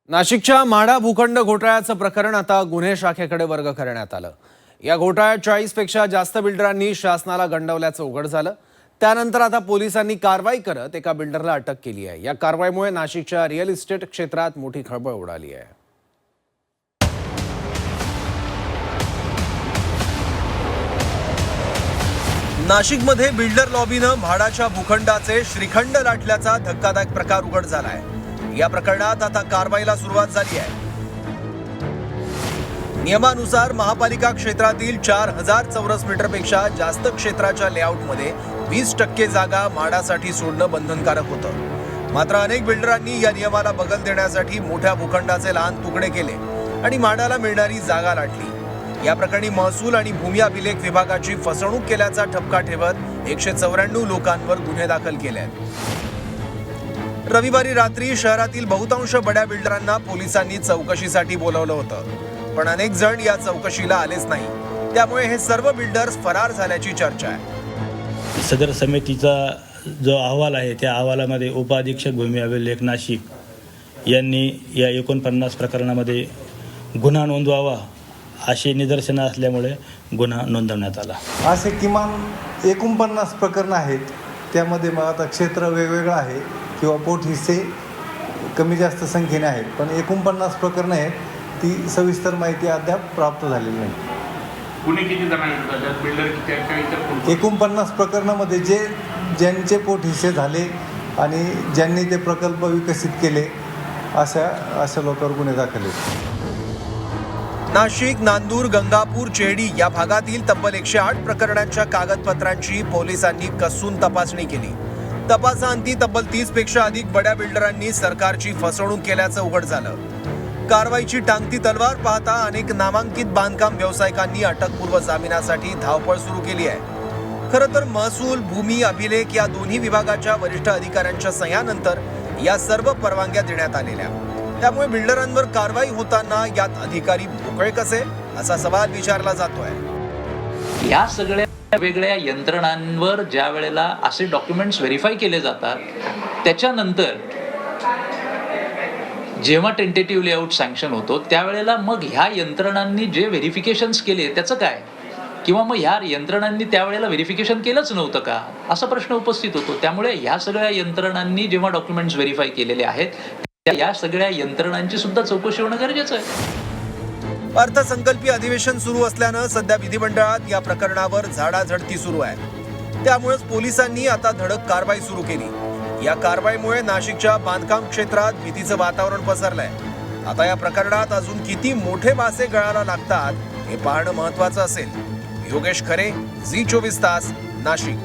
नाशिकच्या म्हाडा भूखंड घोटाळ्याचं प्रकरण आता गुन्हे शाखेकडे वर्ग करण्यात आलं। या घोटाळ्यात 40 पेक्षा जास्त बिल्डरांनी शासनाला गंडवल्याचं उघड झालं। त्यानंतर आता पोलिसांनी कारवाई करत एका बिल्डरला अटक केली आहे। या कारवाईमुळे नाशिकच्या रिअल इस्टेट क्षेत्रात मोठी खळबळ उडाली आहे। नाशिकमध्ये बिल्डर लॉबीनं म्हाडाच्या भूखंडाचे श्रीखंड लाटल्याचा धक्कादायक प्रकार उघड झालाय। या प्रकरणात आता कारवाईला सुरुवात झाली आहे। नियमानुसार महापालिका क्षेत्रातील 4000 चौरस मीटरपेक्षा जास्त क्षेत्राच्या लेआउटमध्ये 20% जागा म्हाडासाठी सोडणं बंधनकारक होतं। मात्र अनेक बिल्डरांनी या नियमाला बगल देण्यासाठी मोठ्या भूखंडाचे लहान तुकडे केले आणि म्हाडाला मिळणारी जागा लाटली। या प्रकरणी महसूल आणि भूमी अभिलेख विभागाची फसवणूक केल्याचा ठपका ठेवत 194 लोकांवर गुन्हे दाखल केले आहेत। रविवारी रात्री शहरातील बहुतांश बड्या बिल्डरांना पोलिसांनी चौकशीसाठी बोलावलं होतं, पण अनेक जण या चौकशीला आलेच नाही। त्यामुळे हे सर्व बिल्डर्स फरार झाल्याची चर्चा आहे। सदर समितीचा जो अहवाल आहे त्या अहवालामध्ये उपअधीक्षक भूमी अभिलेख नाशिक यांनी या 49 प्रकरणामध्ये गुन्हा नोंदवावा अशी निदर्शनं असल्यामुळे गुन्हा नोंदवण्यात आला। असे किमान 49 प्रकरणं आहेत। त्यामध्ये मग आता क्षेत्र वेगवेगळं आहे किंवा पोट हिस्से कमी जास्त संख्येने आहेत, पण 49 प्रकरणं आहेत। ती सविस्तर माहिती अद्याप प्राप्त झालेली नाही। पुणे किती जणांना बिल्डर किती 49 प्रकरणामध्ये ज्यांचे पोट हिस्से झाले आणि ज्यांनी ते प्रकल्प विकसित केले अशा लोकांवर गुन्हे दाखल आहेत। नाशिक, नांदूर, गंगापूर, चेडी या भागातील तब्बल 108 प्रकरणांच्या कागदपत्रांची पोलिसांनी कसून तपासणी केली। तपासाअंती तब्बल 30 पेक्षा अधिक बड्या बिल्डरांनी सरकारची फसवणूक केल्याचं उघड झालं। कारवाईची टांगती तलवार पाहता अनेक नामांकित बांधकाम व्यावसायिकांनी अटकपूर्व जामिनासाठी धावपळ सुरू केली आहे। खरं तर महसूल, भूमी अभिलेख या दोन्ही विभागाच्या वरिष्ठ अधिकाऱ्यांच्या सह्यानंतर या सर्व परवानग्या देण्यात आलेल्या। त्यामुळे बिल्डरांवर कारवाई होताना यात अधिकारी मोकळे कसे असा सवाल विचारला जातोय। या सगळ्या वेगळ्या यंत्रणांवर ज्या वेळेला असे डॉक्युमेंट्स व्हेरीफाय केले जातात, त्याच्यानंतर जेव्हा टेंटेटिव्ह लेआउट सँक्शन होतो त्यावेळेला मग ह्या यंत्रणांनी जे व्हेरिफिकेशन्स केले त्याचं काय, किंवा मग ह्या यंत्रणांनी त्यावेळेला व्हेरिफिकेशन केलंच नव्हतं का असा प्रश्न उपस्थित होतो। त्यामुळे ह्या सगळ्या यंत्रणांनी जेव्हा डॉक्युमेंट्स व्हेरीफाय केलेले आहेत या सगळ्या यंत्रणांची सुद्धा चौकशी होणं गरजेचं आहे। अर्थसंकल्पीय अधिवेशन सुरू असल्यानं सध्या विधिमंडळात या प्रकरणावर झाडाझडती सुरू आहे। त्यामुळेच पोलिसांनी आता धडक कारवाई सुरू केली। या कारवाईमुळे नाशिकच्या बांधकाम क्षेत्रात भीतीचं वातावरण पसरलंय। आता या प्रकरणात अजून किती मोठे मासे गळाला लागतात हे पाहणं महत्त्वाचं असेल। योगेश खरे, झी 24 तास, नाशिक।